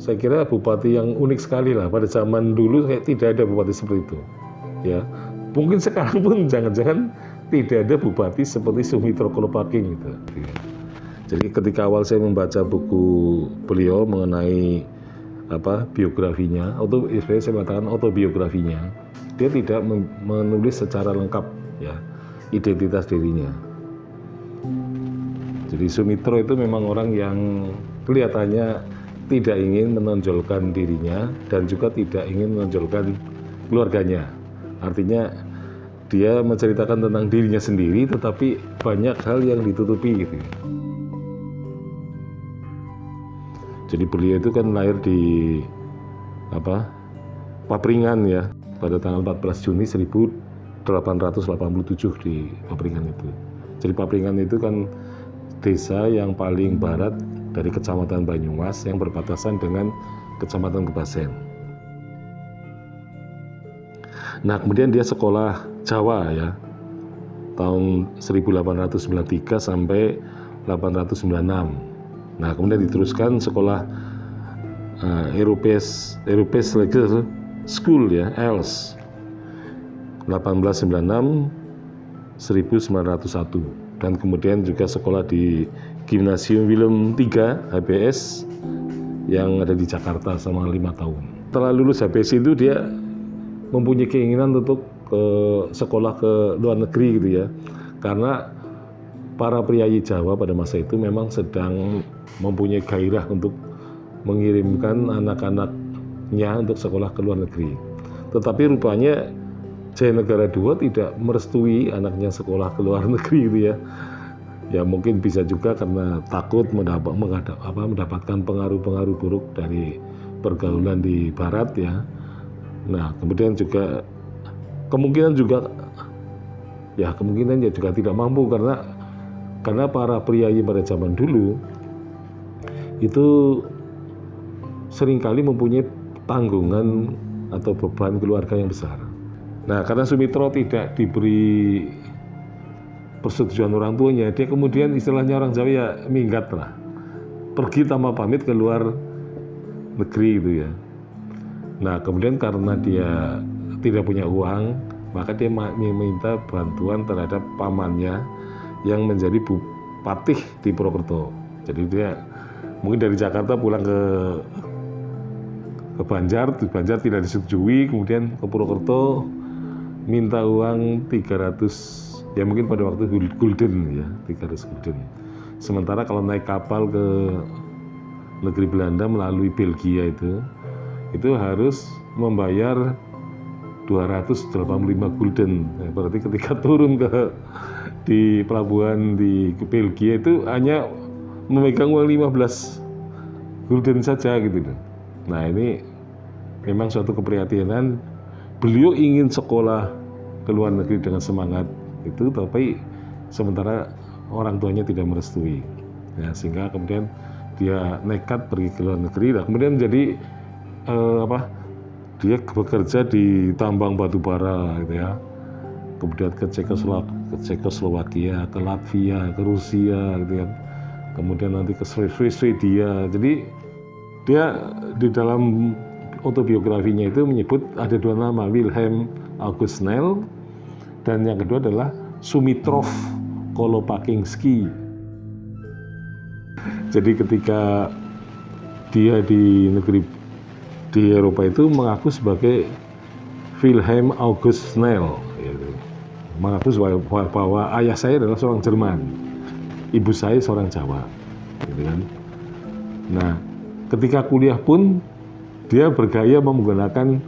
saya kira bupati yang unik sekali lah. Pada zaman dulu kayak tidak ada bupati seperti itu. Ya, mungkin sekarang pun jangan-jangan tidak ada bupati seperti Sumitro Kolopaking gitu. Jadi ketika awal saya membaca buku beliau mengenai biografinya, saya mengatakan autobiografinya, dia tidak menulis secara lengkap ya identitas dirinya. Jadi Sumitro itu memang orang yang kelihatannya tidak ingin menonjolkan dirinya dan juga tidak ingin menonjolkan keluarganya. Artinya dia menceritakan tentang dirinya sendiri, tetapi banyak hal yang ditutupi gitu. Jadi beliau itu kan lahir di Papringan ya, pada tanggal 14 Juni 1887 di Papringan itu. Jadi Papringan itu kan desa yang paling barat dari Kecamatan Banyumas yang berbatasan dengan Kecamatan Kebasen. Nah, kemudian dia sekolah Jawa ya, tahun 1893 sampai 1896. Nah, kemudian diteruskan sekolah Europees Legal School ya, ELS 1896 1901. Dan kemudian juga sekolah di Gimnasium Willem III HBS yang ada di Jakarta selama 5 tahun. Setelah lulus HBS itu dia mempunyai keinginan untuk sekolah ke luar negeri gitu ya, karena para priayi Jawa pada masa itu memang sedang mempunyai gairah untuk mengirimkan anak-anaknya untuk sekolah ke luar negeri. Tetapi rupanya Jayanegara II tidak merestui anaknya sekolah ke luar negeri gitu ya. Ya mungkin bisa juga karena takut mendapatkan pengaruh-pengaruh buruk dari pergaulan di barat ya. Nah, kemudian juga kemungkinan juga tidak mampu karena para priayi pada zaman dulu itu seringkali mempunyai tanggungan atau beban keluarga yang besar. Nah, karena Sumitro tidak diberi persetujuan orang tuanya, dia kemudian istilahnya orang Jawa ya minggat lah, pergi tanpa pamit ke luar negeri gitu ya. Nah, kemudian karena dia tidak punya uang, maka dia meminta bantuan terhadap pamannya yang menjadi bupati di Purwokerto. Jadi dia mungkin dari Jakarta pulang ke Banjar, di Banjar tidak disetujui, kemudian ke Purwokerto minta uang 300, ya mungkin pada waktu gulden ya, 300 gulden. Sementara kalau naik kapal ke negeri Belanda melalui Belgia itu harus membayar 285 gulden. Nah, berarti ketika turun di pelabuhan di Belgia itu hanya memegang uang 15 gulden saja gitu. Nah, ini memang suatu keprihatinan. Beliau ingin sekolah ke luar negeri dengan semangat itu, tapi sementara orang tuanya tidak merestui. Ya, sehingga kemudian dia nekat pergi ke luar negeri. Nah, kemudian jadi dia bekerja di tambang batu bara gitu ya. Kemudian ke Cekoslowakia, ke Latvia, ke Rusia gitu kan. Kemudian nanti ke Swedia. Jadi dia di dalam autobiografinya itu menyebut ada 2 nama, Wilhelm August Snell dan yang kedua adalah Sumitrov Kolopakingsky. Jadi ketika dia di Eropa itu mengaku sebagai Wilhelm August Snell, gitu. Mengaku bahwa ayah saya adalah seorang Jerman, ibu saya seorang Jawa, gitu kan. Nah, ketika kuliah pun dia bergaya menggunakan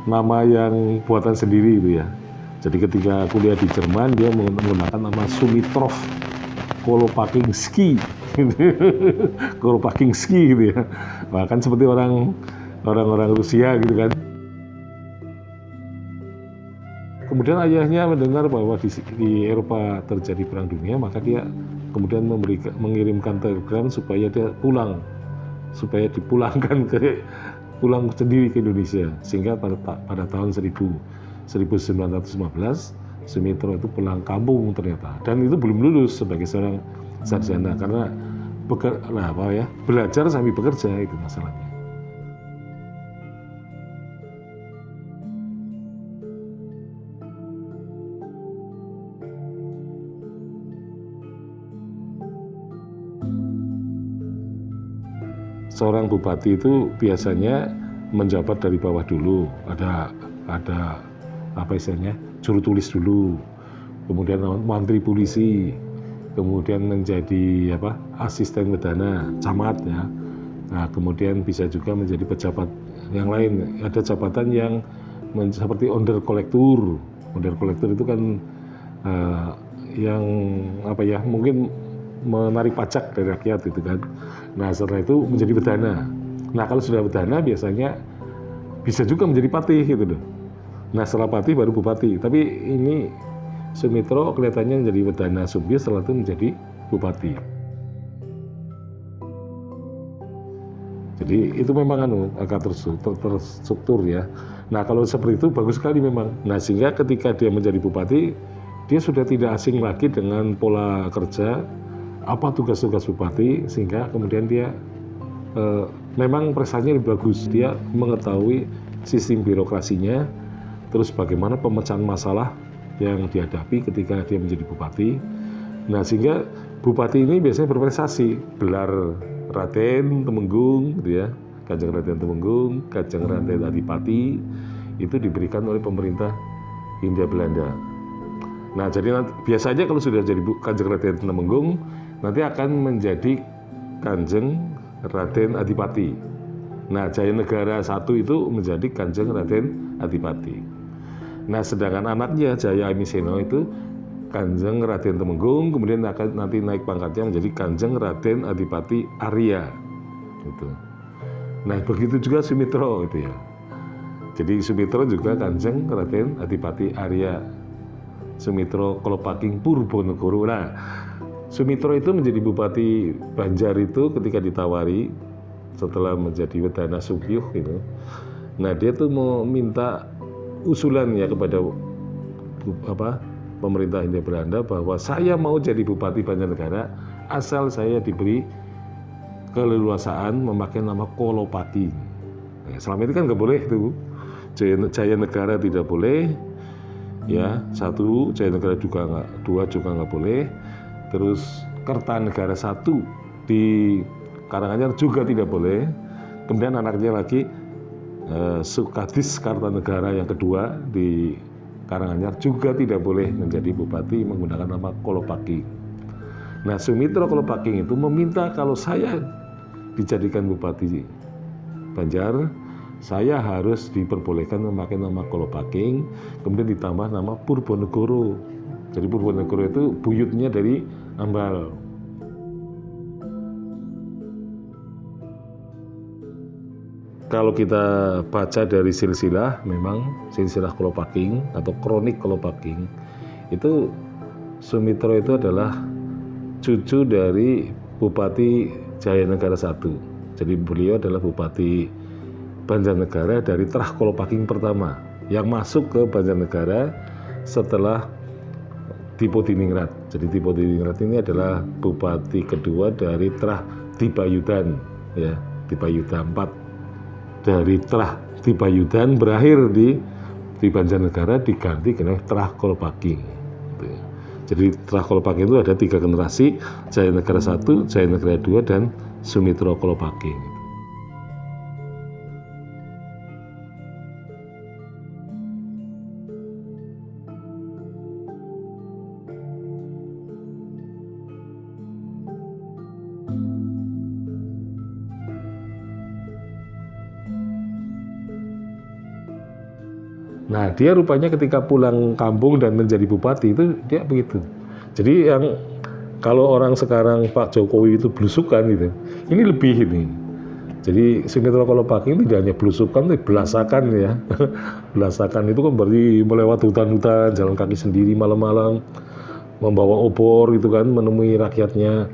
nama yang buatan sendiri itu ya. Jadi ketika kuliah di Jerman dia menggunakan nama Sumitrov Kolopakingsky, Kolopakingsky gitu ya. Bahkan seperti orang-orang Rusia gitu kan. Kemudian ayahnya mendengar bahwa di Eropa terjadi perang dunia, maka dia kemudian mengirimkan telegram supaya dia dipulangkan pulang sendiri ke Indonesia, sehingga pada tahun 1915 Sumitro itu pulang kampung ternyata, dan itu belum lulus sebagai seorang sarjana karena belajar sambil bekerja, itu masalahnya. Seorang bupati itu biasanya menjabat dari bawah dulu, ada apa istilahnya, juru tulis dulu, kemudian mantri polisi, kemudian menjadi asisten wedana camat ya. Nah, kemudian bisa juga menjadi pejabat yang lain. Ada jabatan yang seperti onderkolektur. Onderkolektur itu kan yang mungkin menarik pajak dari rakyat itu kan. Nah, setelah itu menjadi wedana. Nah, kalau sudah wedana biasanya bisa juga menjadi patih gitu loh. Nah, setelah patih baru bupati. Tapi ini Sumitro kelihatannya menjadi wedana Sumbio, setelah itu menjadi bupati. Jadi itu memang agak terstruktur ya. Nah, kalau seperti itu bagus sekali memang. Nah, sehingga ketika dia menjadi bupati, dia sudah tidak asing lagi dengan pola kerja, apa tugas-tugas bupati, sehingga kemudian dia memang prestasinya lebih bagus. Dia mengetahui sistem birokrasinya, terus bagaimana pemecahan masalah yang dihadapi ketika dia menjadi bupati. Nah, sehingga bupati ini biasanya berprestasi, gelar Raden Temenggung gitu ya, Kanjeng Raden Temenggung, Kanjeng Raden Adipati, itu diberikan oleh pemerintah Hindia Belanda. Nah, jadi biasanya kalau sudah jadi Kanjeng Raden Temenggung, nanti akan menjadi Kanjeng Raden Adipati. Nah, Jayanegara I itu menjadi Kanjeng Raden Adipati. Nah, sedangkan anaknya Jaya Amiseno itu Kanjeng Raden Temenggung, kemudian akan nanti naik pangkatnya menjadi Kanjeng Raden Adipati Arya. Gitu. Nah, begitu juga Sumitro itu ya. Jadi Sumitro juga Kanjeng Raden Adipati Arya. Sumitro Kolopaking Purbanegara. Nah, Sumitro itu menjadi bupati Banjar itu ketika ditawari setelah menjadi wedana Sumbio gitu. Nah, dia tuh mau minta usulan ya kepada pemerintah Hindia Belanda bahwa saya mau jadi bupati Banjarnegara asal saya diberi keleluasaan memakai nama Kolopaking. Nah, selama ini kan nggak boleh tuh. Jayanegara tidak boleh. Ya, 1, Jayanegara juga nggak, 2 juga nggak boleh. Terus Kertanegara 1 di Karanganyar juga tidak boleh. Kemudian anaknya lagi Sukadis Kartanegara yang kedua di Karanganyar juga tidak boleh menjadi bupati menggunakan nama Kolopaking. Nah, Sumitro Kolopaking itu meminta kalau saya dijadikan bupati Banjar, saya harus diperbolehkan memakai nama Kolopaking, kemudian ditambah nama Purbanegara. Jadi Purbanegara itu buyutnya dari Ambal. Kalau kita baca dari silsilah, memang silsilah Kolopaking atau kronik Kolopaking, itu Sumitro itu adalah cucu dari Bupati Jayanegara I. Jadi beliau adalah Bupati Banjarnegara dari Trah Kolopaking pertama yang masuk ke Banjarnegara setelah Dipodiningrat. Jadi Dipodiningrat ini adalah bupati kedua dari Trah Dibayudan ya, Dibayudan 4. Dari Trah Dibayudan berakhir di Banjarnegara diganti oleh Trah Kolopaking. Jadi Trah Kolopaking itu ada 3 generasi, Jayanegara I, Jayanegara II, dan Sumitro Kolopaking. Nah, dia rupanya ketika pulang kampung dan menjadi bupati itu dia begitu. Jadi yang kalau orang sekarang Pak Jokowi itu belusukan gitu, ini lebih ini. Jadi Sumitro Kolopaking tidak hanya belusukan, tapi belasakan ya. Belasakan itu kan berarti melewati hutan-hutan, jalan kaki sendiri malam-malam, membawa obor gitu kan, menemui rakyatnya,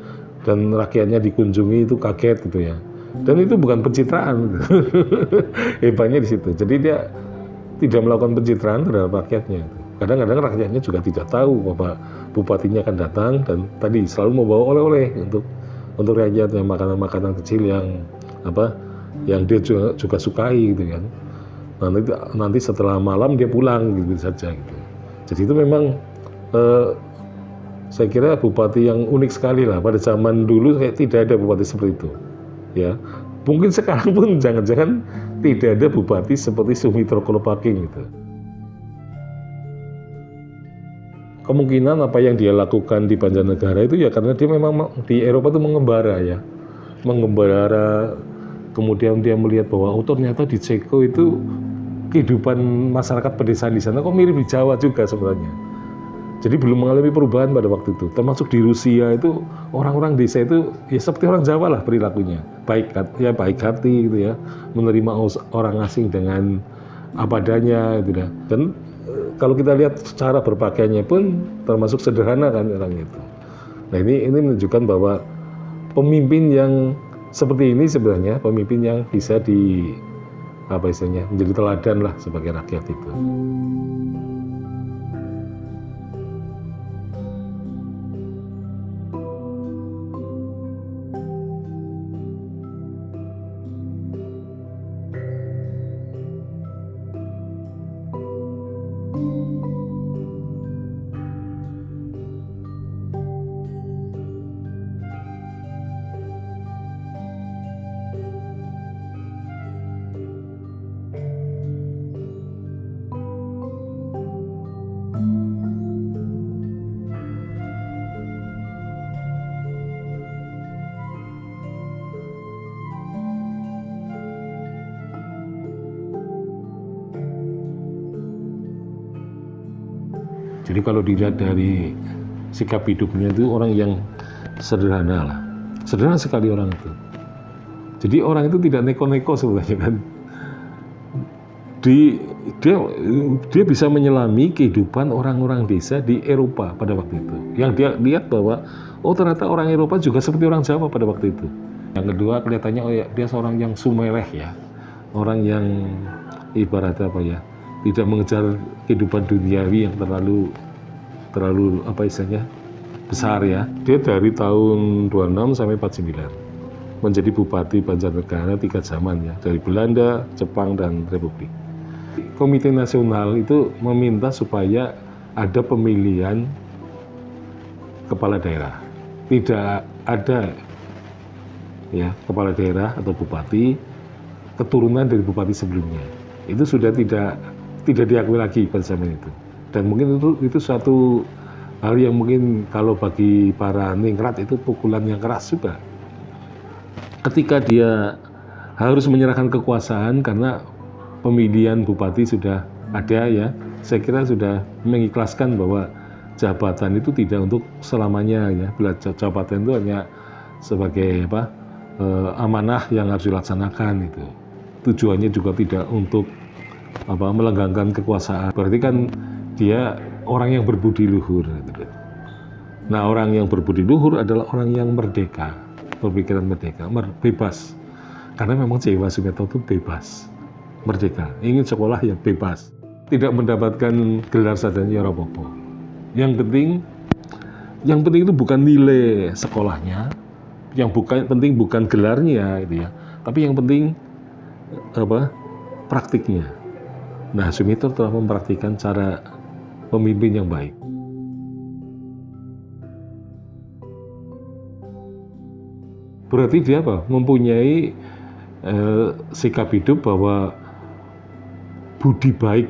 dan rakyatnya dikunjungi itu kaget gitu ya. Dan itu bukan pencitraan, hebatnya di situ. Jadi dia tidak melakukan pencitraan terhadap rakyatnya. Kadang-kadang rakyatnya juga tidak tahu bahwa bupatinya akan datang dan tadi selalu membawa oleh-oleh untuk untuk rakyat, yang makanan-makanan kecil yang yang dia juga sukai gitu kan. Nanti setelah malam dia pulang gitu saja gitu. Jadi itu memang saya kira bupati yang unik sekali lah. Pada zaman dulu kayak tidak ada bupati seperti itu ya. Mungkin sekarang pun jangan-jangan tidak ada bupati seperti Sumitro Kolopaking gitu. Kemungkinan apa yang dia lakukan di Banjarnegara itu ya karena dia memang di Eropa itu mengembara ya, mengembara, kemudian dia melihat bahwa ternyata di Ceko itu kehidupan masyarakat pedesaan di sana kok mirip di Jawa juga sebenarnya. Jadi belum mengalami perubahan pada waktu itu. Termasuk di Rusia itu orang-orang desa itu ya seperti orang Jawa lah perilakunya, baik hati gitu ya, menerima orang asing dengan apa adanya gitu ya. Dan kalau kita lihat cara berpakaiannya pun termasuk sederhana kan orang itu. Nah ini menunjukkan bahwa pemimpin yang seperti ini sebenarnya pemimpin yang bisa menjadi teladan lah sebagai rakyat itu. Jadi kalau dilihat dari sikap hidupnya itu orang yang sederhana lah, sederhana sekali orang itu. Jadi orang itu tidak neko-neko sebenarnya kan. Dia bisa menyelami kehidupan orang-orang desa di Eropa pada waktu itu. Yang dia lihat bahwa ternyata orang Eropa juga seperti orang Jawa pada waktu itu. Yang kedua kelihatannya dia seorang yang sumeleh ya, orang yang ibaratnya tidak mengejar kehidupan duniawi yang terlalu besar ya. Dia dari tahun 26 sampai 49 menjadi bupati Banjarnegara 3 zaman ya, dari Belanda, Jepang dan Republik. Komite Nasional itu meminta supaya ada pemilihan kepala daerah. Tidak ada ya kepala daerah atau bupati keturunan dari bupati sebelumnya. Itu sudah tidak diakui lagi pada zaman itu. Dan mungkin itu suatu hal yang mungkin kalau bagi para ningrat itu pukulan yang keras juga. Ketika dia harus menyerahkan kekuasaan karena pemilihan bupati sudah ada ya, saya kira sudah mengikhlaskan bahwa jabatan itu tidak untuk selamanya ya. Bila jabatan itu hanya sebagai amanah yang harus dilaksanakan itu. Tujuannya juga tidak untuk melenggangkan kekuasaan. Berarti kan dia orang yang berbudi luhur gitu. Nah, orang yang berbudi luhur adalah orang yang merdeka, berpikiran merdeka, bebas. Karena memang Jawa Sumetro itu bebas, merdeka, ingin sekolah ya bebas, tidak mendapatkan gelar sarjana ya apa-apa. Yang penting itu bukan nilai sekolahnya, yang penting bukan gelarnya gitu ya, tapi yang penting praktiknya. Nah, Sumitro telah mempraktikkan cara pemimpin yang baik. Berarti dia mempunyai sikap hidup bahwa budi baik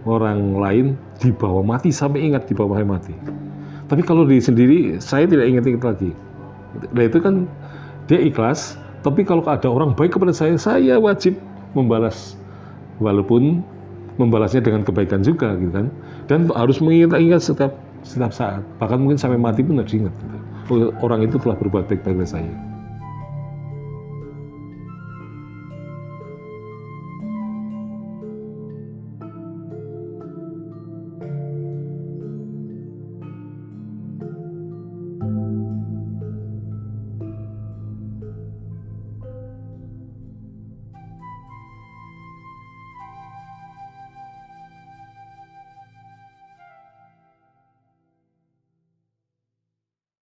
orang lain dibawa mati, sampai ingat dibawa mati. Tapi kalau diri sendiri, saya tidak ingat lagi. Nah itu kan dia ikhlas, tapi kalau ada orang baik kepada saya wajib membalas. Walaupun membalasnya dengan kebaikan juga gitu kan, dan harus mengingat setiap saat, bahkan mungkin sampai mati pun harus ingat gitu. Orang itu telah berbuat baik pada saya.